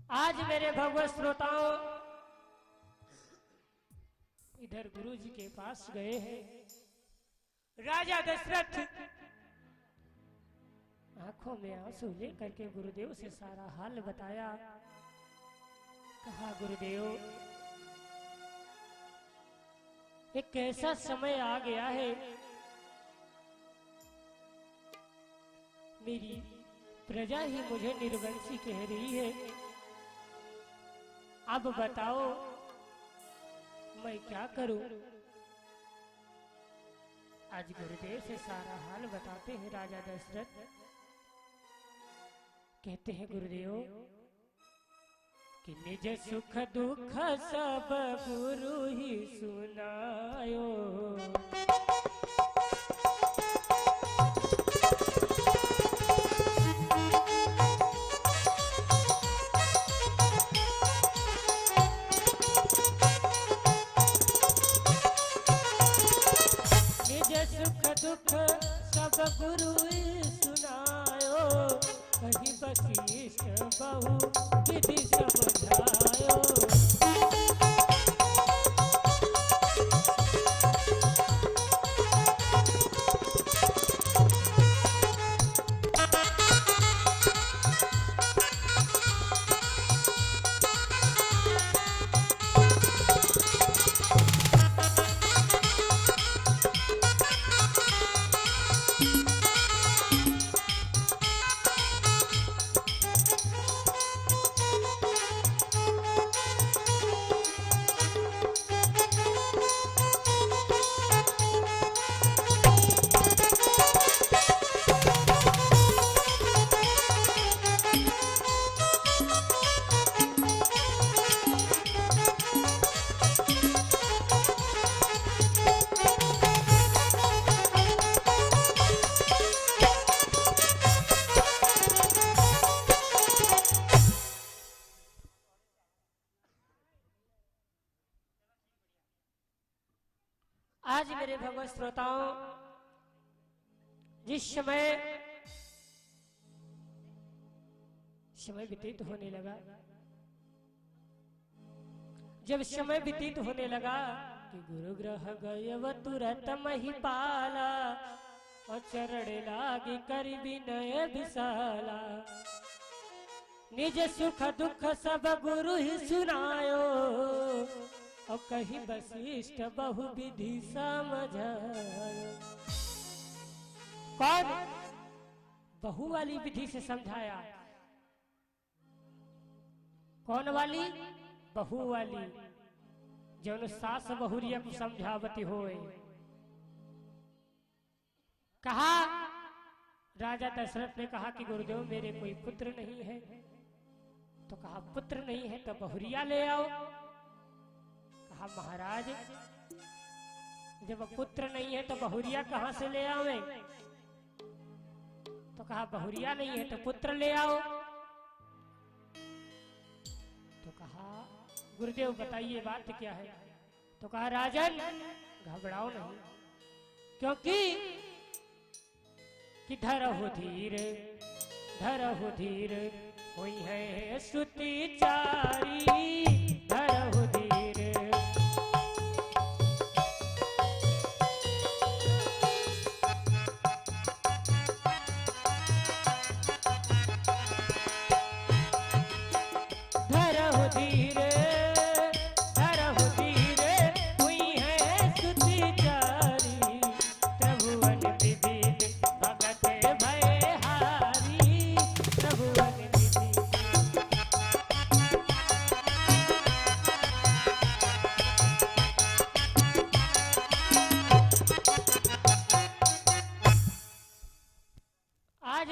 आज मेरे भगवत श्रोताओं इधर गुरु जी के पास गए हैं। राजा दशरथ आंखों में आंसू लेकर के गुरुदेव से सारा हाल बताया। कहा गुरुदेव एक ऐसा समय आ गया है, मेरी प्रजा ही मुझे निर्वंशी कह रही है। अब बताओ मैं क्या करूं। आज गुरुदेव से सारा हाल बताते हैं राजा दशरथ। कहते हैं गुरुदेव कि निज सुख दुख सब गुरु ही सुनायो। दुख सब गुरु सुनायो, कहीं वशिष्ठ बहु विधि समझायो। आज मेरे भगवत श्रोताओं जिस समय व्यतीत होने लगा, जब समय व्यतीत होने लगा कि गुरु ग्रह गए तुरंत महिपाला और चरण लागी कर विनय विशाला। निज सुख दुख सब गुरु ही सुनायो और कहीं वशिष्ठ बहु विधि समझायो। कौन बहु वाली विधि से समझाया? कौन वाली? बहु वाली, जो सास बहुरिया को समझावती होए। कहा राजा दशरथ ने कहा कि गुरुदेव मेरे कोई पुत्र नहीं है। तो कहा पुत्र नहीं है तो बहुरिया ले आओ। कहा महाराज जब पुत्र नहीं है तो बहुरिया कहां से ले आवे? तो कहा बहुरिया नहीं है तो पुत्र ले आओ। तो कहा गुरुदेव बताइए बात क्या है? तो कहा राजन घबराओ नहीं, क्योंकि कि धरहु धीर हुई है श्रुति चारी। धरहु धीर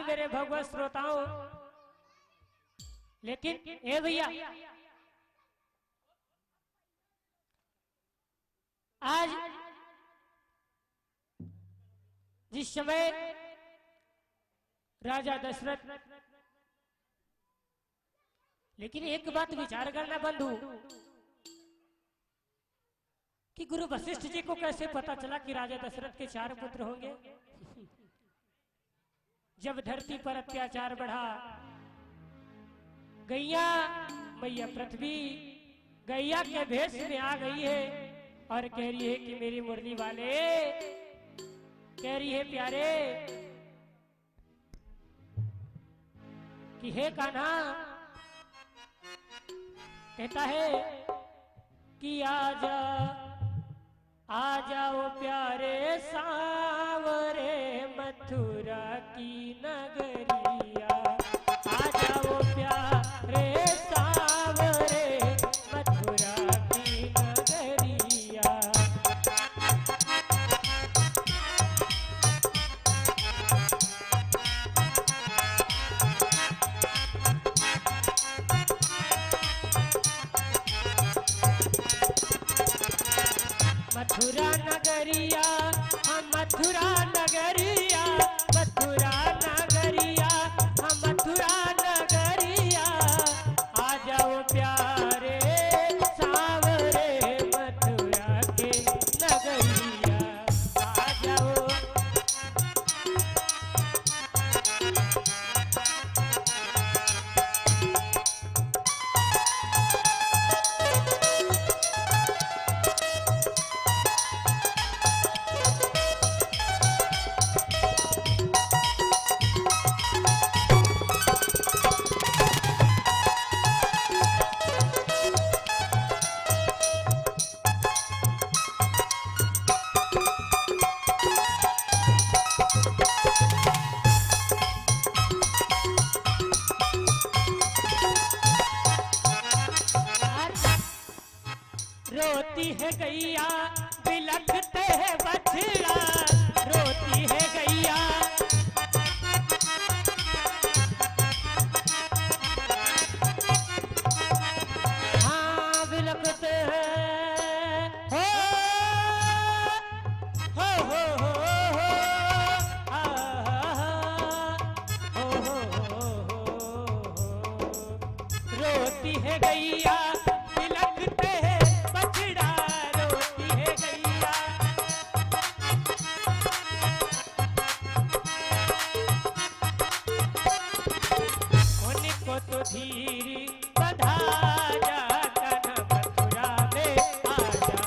मेरे भगवत श्रोताओं। लेकिन ए भैया आज जिस समय राजा दशरथ, लेकिन एक बात विचार करना बंधु कि गुरु वशिष्ठ जी को कैसे पता चला कि राजा दशरथ के 4 पुत्र होंगे? जब धरती पर अत्याचार बढ़ा, गैया मैया पृथ्वी गैया के भेष में आ गई है और कह रही है कि मेरी मुरली वाले, कह रही है प्यारे कि हे कान्हा, कहता है कि आजा आ जाओ प्यारे सांवरे मथुरा की नगरिया, आ जाओ प्यारे सांवरे मथुरा की नगरिया। मथुरा नगरिया, हम मथुरा नगरिया, मथुरा नगरिया, हम मथुरा नगरिया, आ जाओ प्यारे सांवरे मथुरा के नगरिया, आ जाओ। रोती है गैया बिलखते है बछड़ा, रोती है गैया, हाँ बिलखते हैं, हो आ, रोती है गैया बिलखते हैं बछड़ा, रोती है गैया। उनको तो धीरी बधा जा, कान्हा मथुरा में आ जा।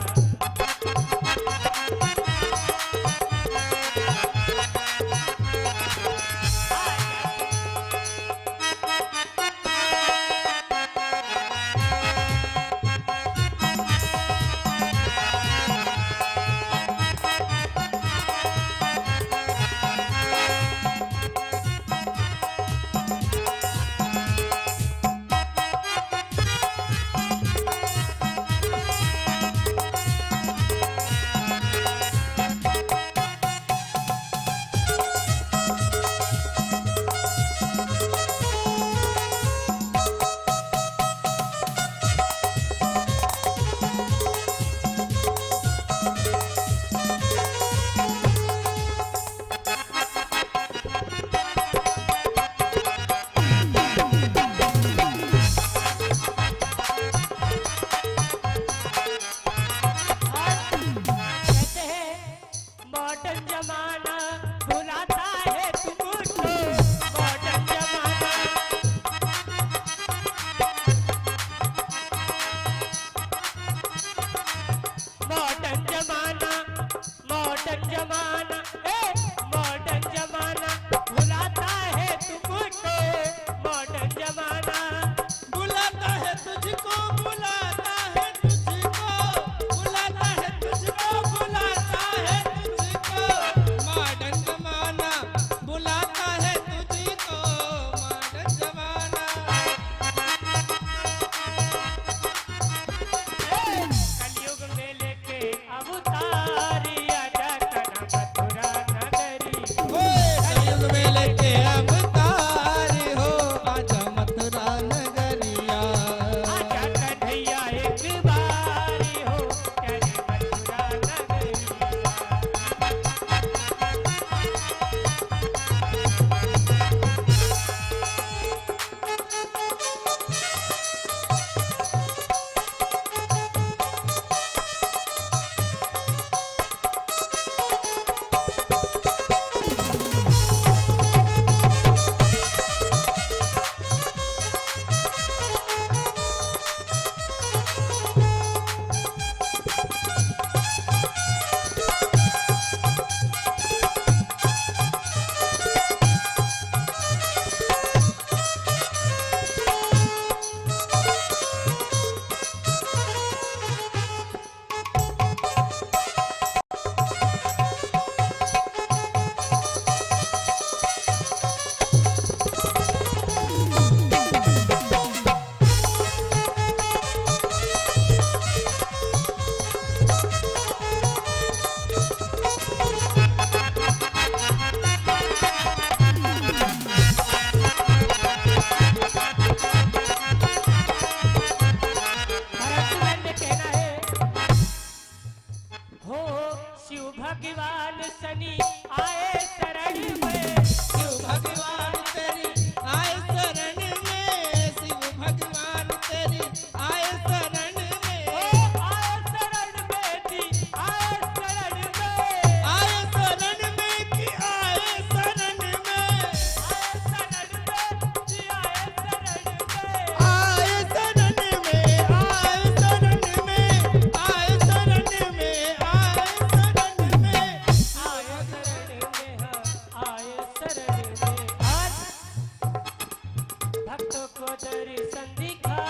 दर्शन दिखा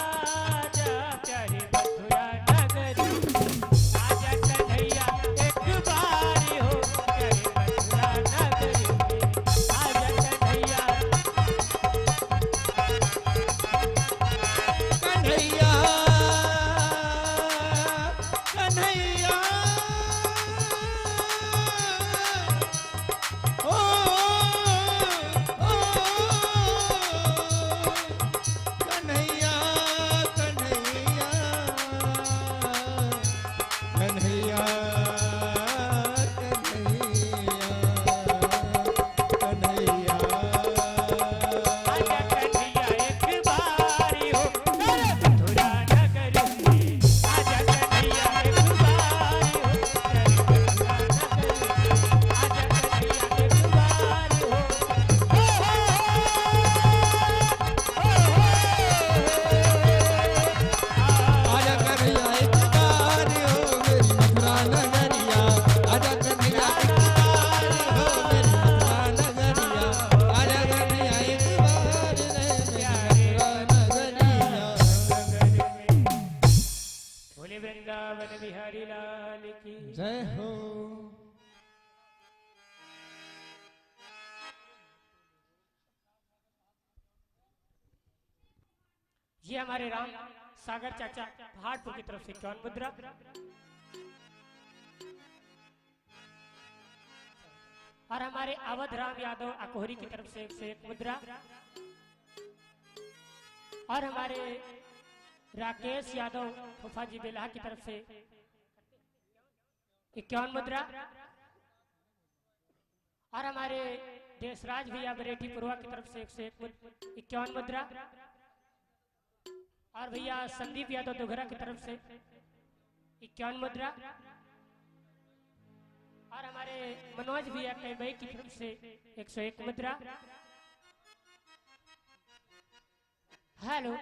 जा प्यारे मथुरा नगरी आजा कन्हैया एक बारी हो प्यारे मथुरा नगरी आजा कन्हैया कन्हैया कन्हैया ओ कन्हैया कन्हैया कन्हैया कन्हैया आजा कन्हैया एक बारी हो प्यारे मथुरा नगरी आजा कन्हैया एक बारी हो प्यारे मथुरा नगरी आजा कन्हैया एक बारी हो आजा कन्हैया एक बार हो मेरी मथुरा नगरिया आजा कन्हैया एक बार हो मेरी मथुरा नगरिया आजा कन्हैया एक बार रे मेरी मथुरा नगरिया बोले वृंदावन बिहारी लाल की जय हो ये हमारे राम सागर चाचा पहाड़पुर की तरफ से चौन मुद्रा और हमारे अवध राम यादव अकोहरी की तरफ से 101 मुद्रा और हमारे राकेश यादव फूफा जी बेला की तरफ से 51 मुद्रा और हमारे देशराज भैया बरेठी पुरवा की तरफ से 101 51 मुद्रा और भैया संदीप यादव दोघरा की तरफ से 51 मुद्रा और हमारे मनोज भैया कैबई की तरफ से 101 मुद्रा। हेलो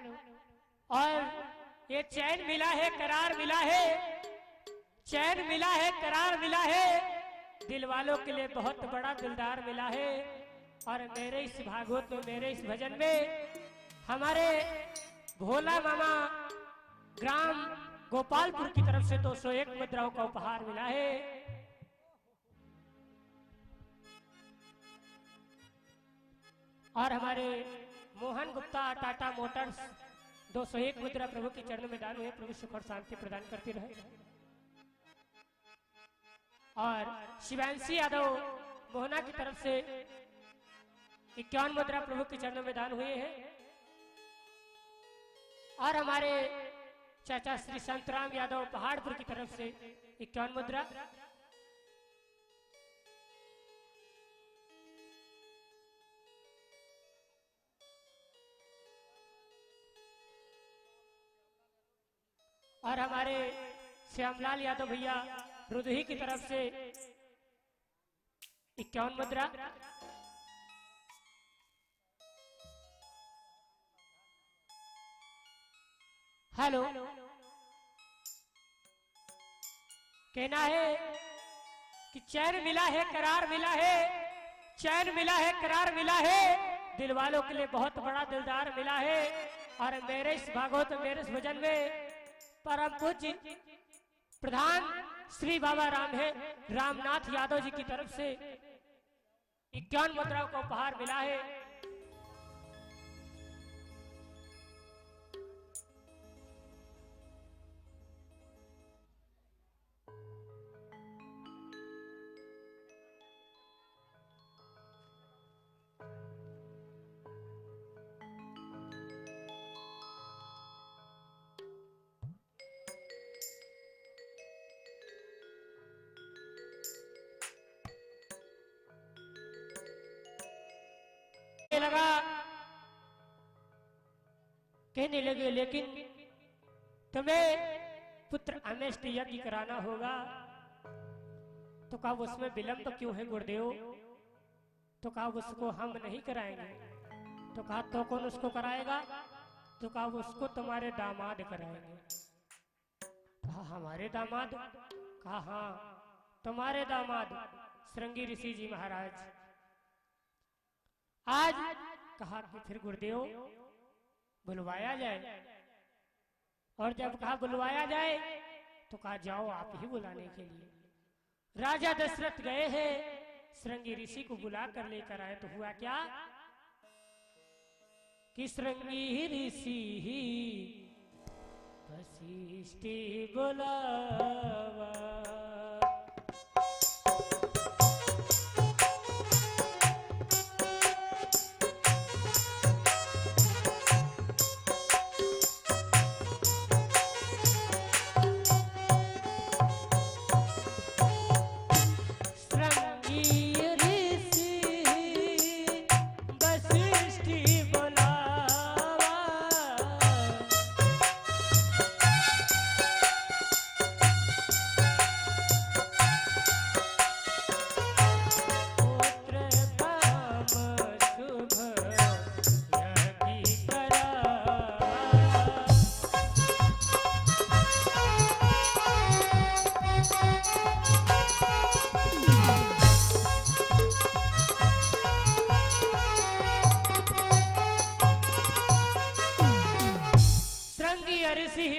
और ये चैन मिला है करार मिला है चैन मिला है करार मिला है दिल वालों के लिए बहुत बड़ा दिलदार मिला है और मेरे इस भागवत में मेरे इस भजन में हमारे भोला मामा ग्राम गोपालपुर की तरफ से 201 मुद्राओं का उपहार मिला है और हमारे मोहन गुप्ता टाटा मोटर्स 201 मुद्रा प्रभु के चरणों में दान हुए प्रभु सुख और शांति प्रदान करते रहे और शिवांशी यादव मोहना की तरफ से 51 मुद्रा प्रभु के चरणों में दान हुए हैं और हमारे चाचा श्री संतराम यादव पहाड़पुर की तरफ से 51 मुद्रा और हमारे श्यामलाल यादव भैया रुदही की तरफ से 51 मुद्रा हेलो कहना है कि चैन मिला है करार मिला है चैन मिला है करार मिला है दिल वालों के लिए बहुत बड़ा दिलदार मिला है और मेरे इस भागवत मेरे इस भजन में परम पूज्य प्रधान श्री बाबा राम है रामनाथ यादव जी की तरफ से 51 मुद्राओं का उपहार मिला है लगा कहने लगे लेकिन तुम्हें पुत्र अमेष्ट यज्ञ कराना होगा तो कहा उसमें विलंब क्यों है गुरुदेव तो कहा उसको हम नहीं कराएंगे तो कहा तो कौन उसको कराएगा तो कहा उसको तुम्हारे दामाद कराएंगे कहा हमारे दामाद कहा हाँ तुम्हारे दामाद श्रृंगी ऋषि जी महाराज आज कहा कि फिर गुरुदेव बुलवाया जाए। और जब कहा बुलवाया जाए तो कहा जाओ आप ही बुलाने के लिए। राजा दशरथ गए हैं, श्रृंगी ऋषि को बुला कर लेकर आए। तो हुआ क्या कि श्रृंगी ऋषि वशिष्ठ बुलावा।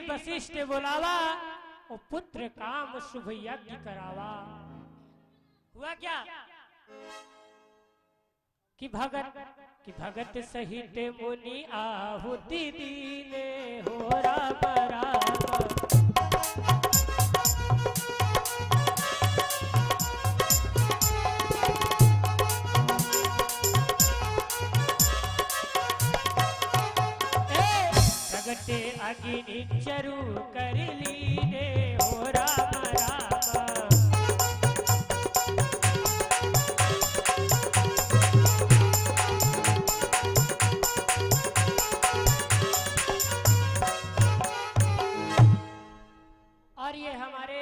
वशिष्ठ बोलावा और पुत्र काम शुभ यज्ञ करावा। हुआ क्या कि भगत सहित मुनि आहुति दीने हो राम राम। प्रगटे अग्नि चरु कर लीने हो राम राम। और ये हमारे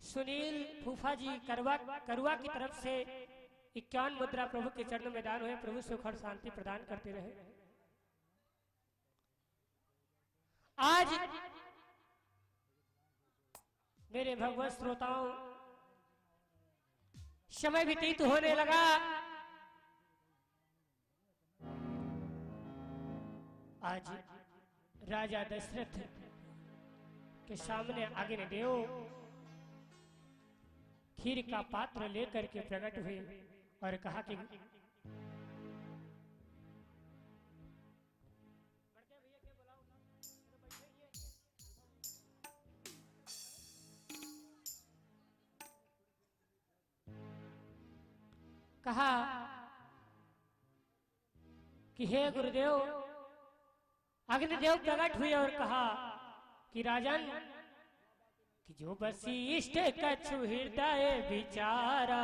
सुनील फूफा जी करुआ की तरफ से 51 मुद्रा प्रभु के चरण में दान हुए। प्रभु सुख और शांति प्रदान करते रहे। आज मेरे भगवत श्रोताओं, समय व्यतीत होने लगा। आज राजा दशरथ के सामने अग्निदेव खीर का पात्र लेकर के प्रकट हुए और कहा कि हे गुरुदेव, अग्निदेव प्रकट हुए और कहा कि राजन कि जो वशिष्ठ कछु हृदय विचारा,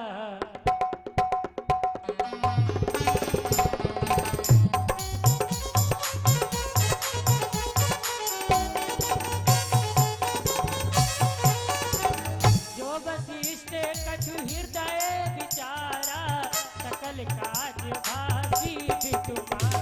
जो वशिष्ठ कछु हृदय विचारा, सकल काज भासी तुम्हारा।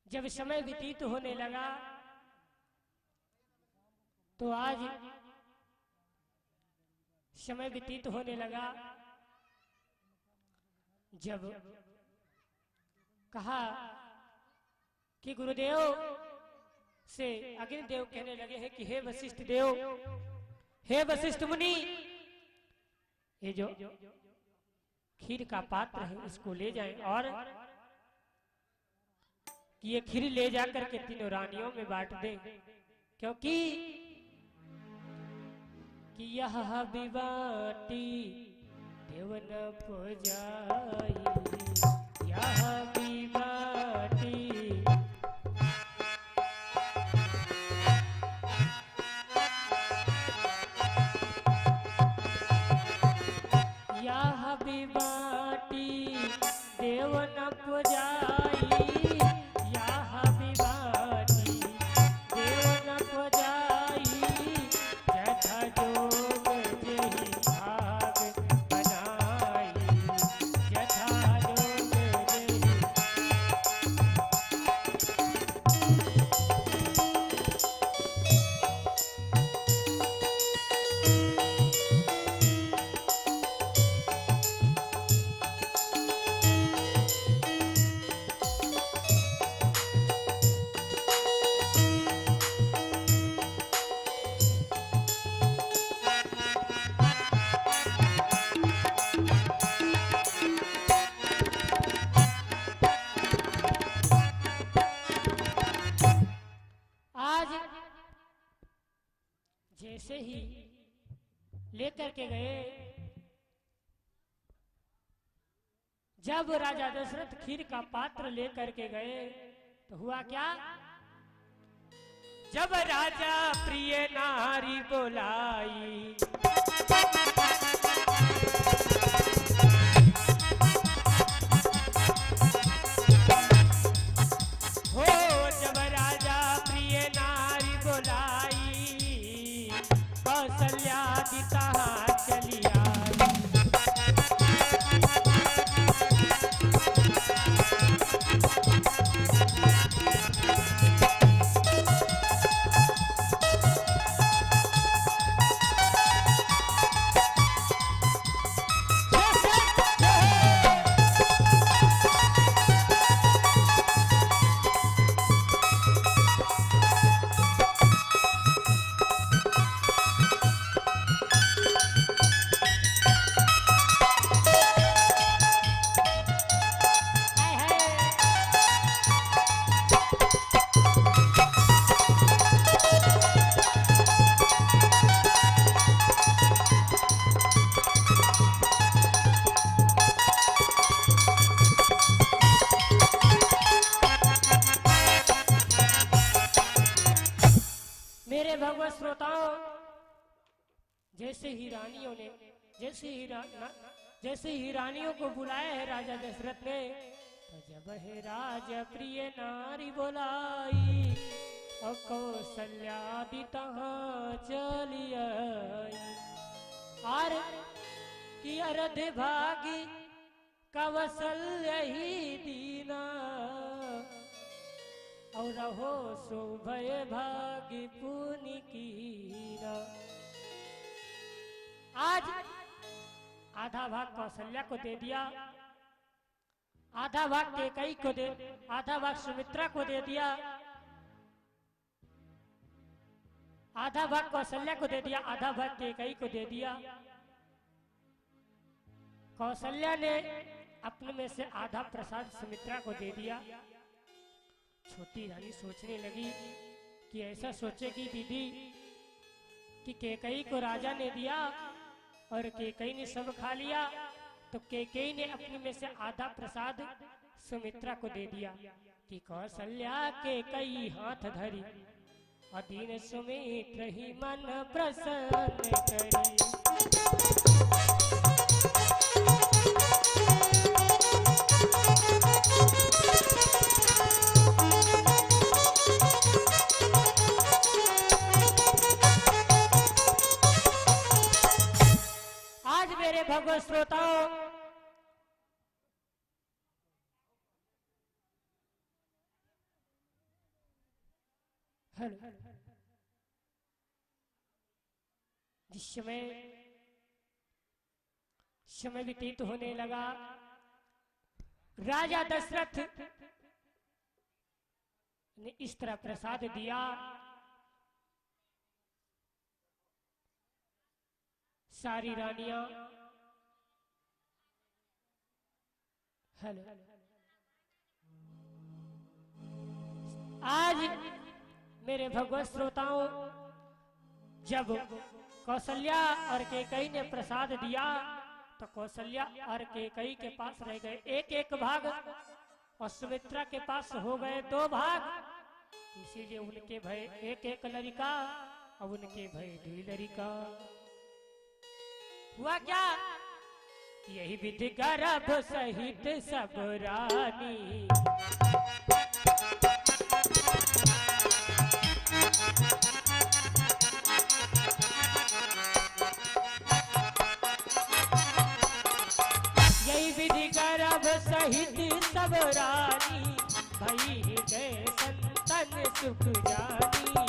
जब समय व्यतीत होने लगा तो आज समय व्यतीत होने लगा जब कहा कि गुरुदेव से अग्निदेव कहने लगे हैं कि हे वशिष्ठ देव, हे वशिष्ठ मुनि, ये जो खीर का पात्र है इसको ले जाएं और कि ये खीर ले जाकर के तीनों रानियों में बांट दें, क्योंकि कि यह बिबाटी देव न पुजाई, यह बिबाटी यह बिबाटी देव न पुजाई, यह बिबाटी देव न पुजाई, जथा जोग जेहि भाग बनाई, जथा जोग जेहि आज जैसे ही लेकर के गए, जब राजा दशरथ खीर का पात्र लेकर के गए तो हुआ क्या? जब राजा प्रिय नारी बोलाई, हो जब राजा प्रिय नारी बोलाई, कौशल्या दिता चली आई, हाय हाय। मेरे भगवत श्रोताओं, जैसे ही रानियों ने जैसे ही रानियों को बुलाया है राजा दशरथ ने, तो जब है राजा प्रिय नारी बोलाई, और कौशल्या दी तहाँ चली आई, और कि अरध भागी कौशल्या ही दीना, और रहो शोभय भागी पुनि कीना। आज आधा भाग कौशल्या को दे दिया, आधा भाग कैकेयी को दे, आधा भाग सुमित्रा को दे दिया, आधा भाग कौशल्या को दे दिया, आधा भाग कैकेयी को दे दिया। कौशल्या ने अपने में से आधा प्रसाद सुमित्रा को दे दिया। छोटी रानी सोचने लगी कि ऐसा सोचेगी दीदी कि कैकेयी को राजा ने दिया और कैकेयी ने सब खा लिया, तो कैकेयी ने अपने में से आधा प्रसाद सुमित्रा को दे दिया कि कौशल्या कैकेयी हाथ धरी, अधीन सुमित्र ही मन प्रसन्न करी। आज मेरे भगवत श्रोताओं, जिस समय व्यतीत होने लगा, राजा दशरथ ने इस तरह प्रसाद दिया, सारी रानियां हेलो आज मेरे भगवत श्रोताओं, जब कौशल्या और कैकई ने प्रसाद दिया तो कौशल्या और कैकई के पास रह गए एक एक भाग और सुमित्रा के पास हो गए 2 भाग। इसीलिए उनके भय एक एक लड़का और उनके भय 2 लड़का। हुआ क्या? यही विधि गर्भ सहित सब रानी सहित सब रानी भई गए संतन सुख जानी।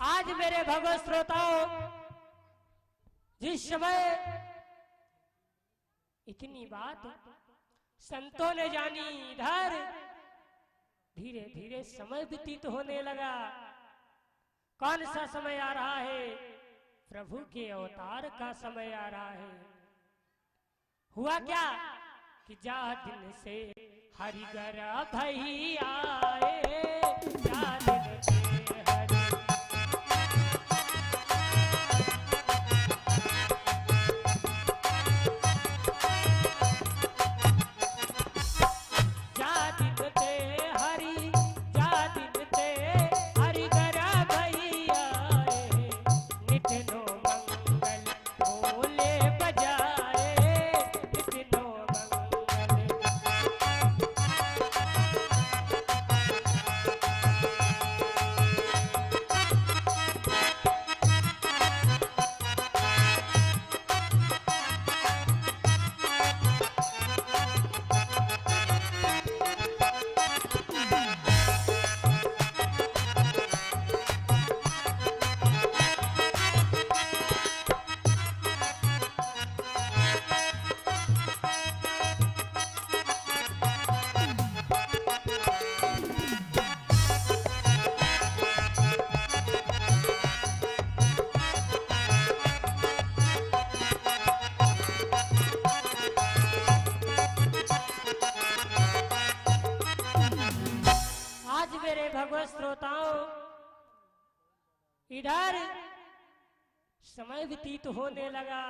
आज मेरे भगवत श्रोताओं, जिस समय इतनी बात संतों ने जानी, इधर धीरे धीरे समय व्यतीत होने लगा। कौन सा समय आ रहा है? प्रभु के अवतार का समय आ रहा है। हुआ क्या कि जा दिन से हरिगर भई आए, जा दिन से हरि जा दिन ते हरि जा दिन ते हरिगर भई आए, नित्नो मंगल बोले बजाए, नित्नो मंगल। आज मेरे भगवत श्रोताओं, इधर समय व्यतीत होने लगा।